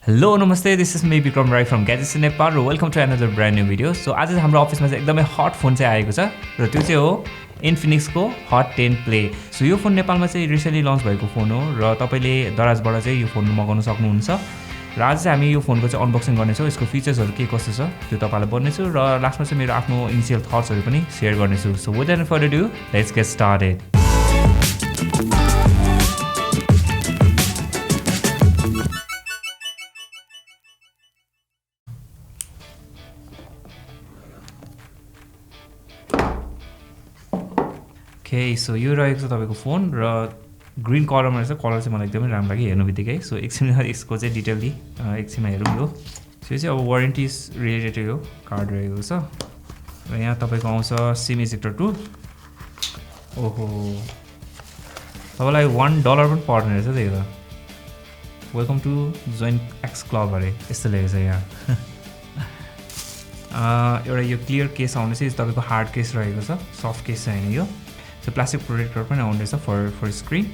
Hello, Namaste. This is me Vikram Rai from Gadgets in Nepal. Welcome to another brand new video. So आज हाम्रो अफिसमा चाहिँ एकदमै hot phone चाहिँ आएको छ र त्यो चाहिँ हो Infinix को Hot 10 Play. So यो फोन नेपालमा चाहिँ रिसेन्टली लन्च भएको फोन हो र तपाईले दराजबाट चाहिँ यो फोन मगाउन सक्नुहुन्छ। र आज चाहिँ हामी यो फोनको चाहिँ अनबक्सिङ गर्नेछौँ। यसको फिचर्सहरु के कस्तो छ त्यो तपाईलाई भन्नेछु र लास्टमा चाहिँ मेरो आफ्नो इनिशियल थट्सहरु पनि शेयर गर्नेछु। So without further ado, let's get started. Okay, so यो रहेको छ तपाईको फोन र ग्रीन कलरमा रहेछ। कलर चाहिँ मलाई एकदमै राम्रो लाग्यो हेर्नुबित्तिकै। सो एकछिनमा यसको चाहिँ डिटेलली एकछिनमा हेरौँ यो। सो यो चाहिँ अब वारेन्टी रिलेटेड यो कार्ड रहेको छ र यहाँ तपाईको आउँछ सिम इजेक्टर टुल। ओहो, तपाईलाई $1 पनि पर्ने रहेछ त्यही त। Welcome to join X club अरे यस्तो लेखेको छ यहाँ। एउटा यो क्लियर केस आउने चाहिँ तपाईको हार्ड केस रहेको छ, सफ्ट केस चाहिँ हैन यो। सो प्लास्टिक प्रोटेक्टर पनि आउँदैछ फर स्क्रिन।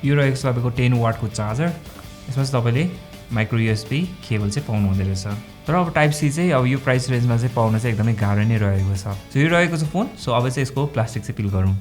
यो रहेको छ तपाईको 10 वाट को चार्जर। यसमा चाहिँ तपाईले माइक्रो यूएसबी केबल चाहिँ पाउनु हुँदै रहेछ। तर अब टाइप सी चाहिँ अब यो प्राइस रेन्जमा चाहिँ पाउन चाहिँ एकदमै गाह्रो नै रहेको छ। सो यो रहेको छ फोन। सो अब चाहिँ यसको प्लास्टिक चाहिँ पिल गरौँ।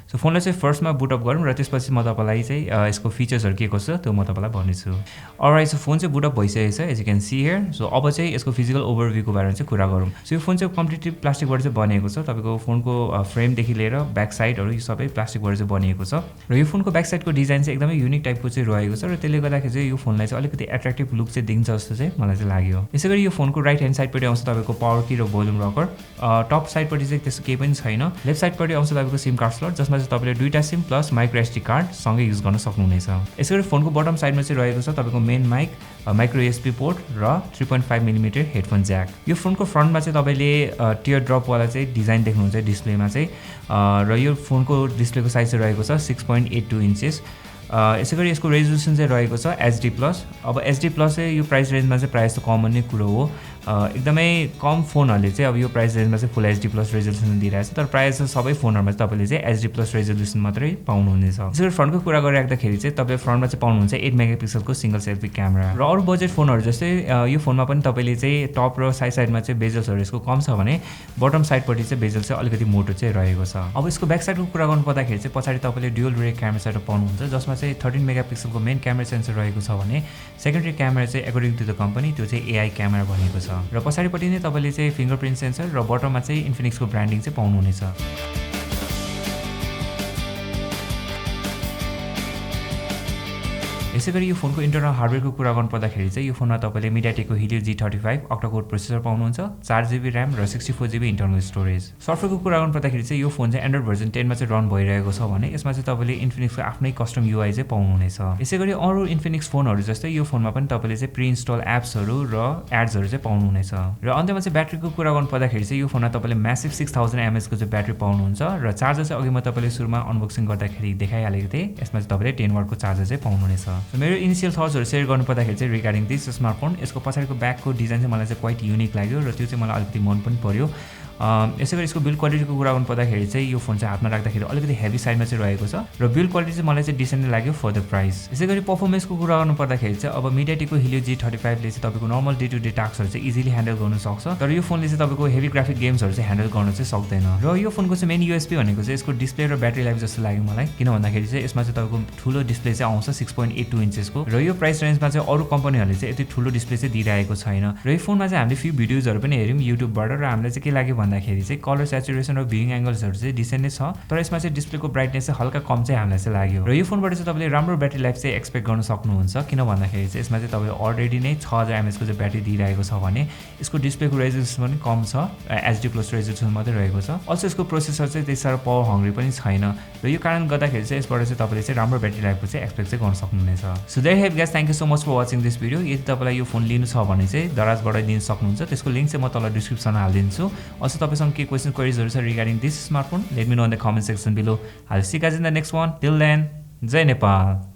सो फोनलाई चाहिँ फर्स्टमा बुट अप गरौँ र त्यसपछि म तपाईलाई चाहिँ यसको फिचर्सहरु के कस्तो त्यो म तपाईलाई भन्नेछु। अलराइट, सो फोन चाहिँ बुट अप भइसकेको छ as you can see here. So अब चाहिँ यसको फिजिकल ओभरभ्यूको बारेमा चाहिँ कुरा गरौँ। सो यो फोन चाहिँ कम्प्लिटली प्लास्टिकबाट चाहिँ बनिएको छ। तपाईको फोनको फ्रेमदेखि लिएर ब्याक साइडहरु यो सबै प्लास्टिकबाट चाहिँ बनिएको छ र यो फोनको ब्याक साइडको डिजाइन चाहिँ एकदमै युनिक टाइपको चाहिँ रहेको छ र त्यसले गर्दाखेरि चाहिँ यो फोनलाई चाहिँ अलिकति एट्र्याक्टिभ लुक चाहिँ दिन्छ जस्तो चाहिँ मलाई चाहिँ लाग्यो। यसैगरी यो फोनको राइट ह्यान्ड साइडपट्टि आउँछ तपाईको पावर की र भोल्युम रकर। टप साइडपट्टि चाहिँ त्यस्तो केही पनि छैन। लेफ्ट साइडपट्टि आउँछ तपाईको सिम कार्ड स्लट जसमा चाहिँ तपाईले दुईटा SIM plus micro SD card सँगै युज गर्न सक्नुहुनेछ। यसैगरी फोनको बटम साइडमा चाहिँ रहेको छ तपाईको main mic, micro USB port र 3.5 मिमी हेडफोन ज्याक। यो फोनको फ्रन्टमा चाहिँ तपाईले टियर ड्रप वाला चाहिँ डिजाइन देख्नुहुन्छ डिस्प्लेमा चाहिँ र यो फोनको डिस्प्लेको साइज चाहिँ रहेको छ 6.82 इन्चेस। यसैगरी यसको रेजोल्युसन चाहिँ रहेको छ एचडी प्लस। अब एचडी प्लस चाहिँ यो प्राइस रेन्जमा चाहिँ प्रायः जस्तो कमन नै कुरो हो। एकदमै कम फोनहरुले चाहिँ अब यो प्राइस रेन्जमा चाहिँ फुल एचडी प्लस रेजोल्युसन दिइरहेछ। तर प्रायः जस्तो सबै फोनहरुमा चाहिँ तपाईले चाहिँ एचडी प्लस रेजोल्युसन मात्रै पाउनुहुनेछ। यसरी फ्रन्टको कुरा गरिराख्दाखेरि चाहिँ तपाईले फ्रन्टमा चाहिँ पाउनुहुन्छ 8 मेगापिक्सलको सिंगल सेल्फी क्यामेरा। र अरु बजेट फोनहरु जस्तै यो फोनमा पनि तपाईले चाहिँ टप र साइडमा चाहिँ बेजल्सहरु यसको कम छ भने बटम साइडपट्टि चाहिँ बेजल चाहिँ अलिकति मोटो चाहिँ रहेको छ। अब यसको ब्याक साइडको कुरा गर्नु पर्दाखेरि चाहिँ पछाडी तपाईले ड्युअल रे क्यामेरा सेटअप पाउनुहुन्छ जसमा चाहिँ 13 मेगापिक्सलको मेन क्यामेरा सेन्सर रहेको छ भने सेकेन्डरी क्यामेरा चाहिँ अकर्डिङ टु द कम्पनी त्यो चाहिँ एआई क्यामेरा भनेको छ। र पछाडीपट्टि नै तपाईले चाहिँ फिंगरप्रिन्ट सेन्सर र बटममा चाहिँ इन्फिनिक्सको ब्रान्डिङ चाहिँ पाउनुहुनेछ। यसैगरी यो फोनको इन्टरनल हार्डवेयरको कुरा गर्नु पर्दाखेरि चाहिँ यो फोनमा तपाईले मिडियाटेकको Helio G35 octa core processor पाउनुहुन्छ, 4GB र्याम र 64GB इन्टरनल स्टोरेज। सफ्टवेयरको कुरा गर्नु पर्दाखेरि चाहिँ यो फोन चाहिँ एन्ड्रोइड भर्जन 10 मा चाहिँ रन भइरहेको छ भने यसमा चाहिँ तपाईले इन्फिनिक्सको आफ्नै कस्टम युआई चाहिँ पाउनुहुनेछ। यसैगरी अरु इन्फिनिक्स फोनहरु जस्तै यो फोनमा पनि तपाईले चाहिँ प्री इन्स्टल एप्सहरु र एड्सहरु चाहिँ पाउनुहुनेछ। र अन्त्यमा चाहिँ ब्याट्रीको कुरा गर्नु पर्दाखेरि चाहिँ यो फोनमा तपाईले म्यासिभ 6000 mAh को चाहिँ ब्याट्री पाउनुहुन्छ र चार्जर चाहिँ अघि म तपाईले सुरुमा अनबक्सिङ गर्दाखेरि देखाइहालेको थिएँ। यसमा चाहिँ तपाईले 10 वाट को चार्जर चाहिँ पाउनुहुनेछ। सो मेरो इनिशियल थट्सहरु शेयर गर्नु पर्दाखेरि चाहिँ रिगार्डिङ दिस स्मार्टफोन यसको पछाडीको ब्याकको डिजाइन चाहिँ मलाई चाहिँ क्वाइट युनिक लाग्यो र त्यो चाहिँ मलाई अलिकति मन पनि पर्यो। यसैगरी यसको बिल्ड क्वालिटीको कुरा गर्नु पर्दाखेरि चाहिँ यो फोन चाहिँ हातमा राख्दाखेरि अलिकति हेभी साइडमा चाहिँ रहेको छ र बिल्ड क्वालिटी चाहिँ मलाई चाहिँ डिसेन्ट लाग्यो फर द प्राइस। यसैगरी पर्फर्मेन्सको कुरा गर्नु पर्दाखेरि चाहिँ अब मिडियाटेकको हिलियो G35 ले चाहिँ तपाईको नर्मल डे टु डे टास्कहरु चाहिँ इजिली ह्यान्डल गर्न सक्छ। तर यो फोनले चाहिँ तपाईको हेभी ग्राफिक गेम्सहरु चाहिँ ह्यान्डल गर्न चाहिँ सक्दैन। र यो फोनको चाहिँ मेन यूएसपी भनेको चाहिँ यसको डिस्प्ले र ब्याट्री लाइफ जस्तो लाग्यो मलाई। किन भन्दाखेरि चाहिँ यसमा चाहिँ तपाईको ठुलो डिस्प्ले चाहिँ आउँछ 6.82 इन्चेसको र यो प्राइस रेन्जमा चाहिँ अरु कम्पनीहरुले चाहिँ यति ठुलो डिस्प्ले चाहिँ दिइरहेको छैन। र यो फोनमा चाहिँ हामीले फ्यु भिडियोजहरु पनि हेर्यौं युट्युबबाट र हामीलाई चाहिँ के लाग्यो भन्दाखेरि चाहिँ कलर सैचुरेसन र भ्यूइङ एंगल्सहरु चाहिँ डिसेन्ट नै छ। तर यसमा चाहिँ डिस्प्लेको ब्राइटनेस चाहिँ हल्का कम चाहिँ हामीलाई चाहिँ लाग्यो। र यो फोनबाट चाहिँ तपाईले राम्रो ब्याट्री लाइफ चाहिँ एक्सपेक्ट गर्न सक्नुहुन्छ। किन भन्दाखेरि चाहिँ यसमा चाहिँ तपाईले अलरेडी नै 6000 mAh को चाहिँ ब्याट्री दिइरहेको छ भने यसको डिस्प्लेको रेजोल्युसन पनि कम छ, एचडी प्लस रेजोल्युसन मात्रै रहेको छ। अल्सो यसको प्रोसेसर चाहिँ त्यति साह्रो पावर हंग्री पनि छैन र यो कारण गर्दाखेरि चाहिँ यसबाट चाहिँ तपाईले चाहिँ राम्रो ब्याट्री लाइफको चाहिँ एक्सपेक्ट चाहिँ गर्न सक्नुहुनेछ। So there have guys, thank you so much for watching this video. यदि तपाईलाई यो फोन लिनु छ भने चाहिँ दराजबाट लिन सक्नुहुन्छ। त्यसको लिंक चाहिँ म तल डिस्क्रिप्सनमा हाल्दिन्छु। अझ तपाईसँग के question queries regarding this smartphone, let me know in the comment section below. I'll see you guys in the next one. Till then, Jai Nepal.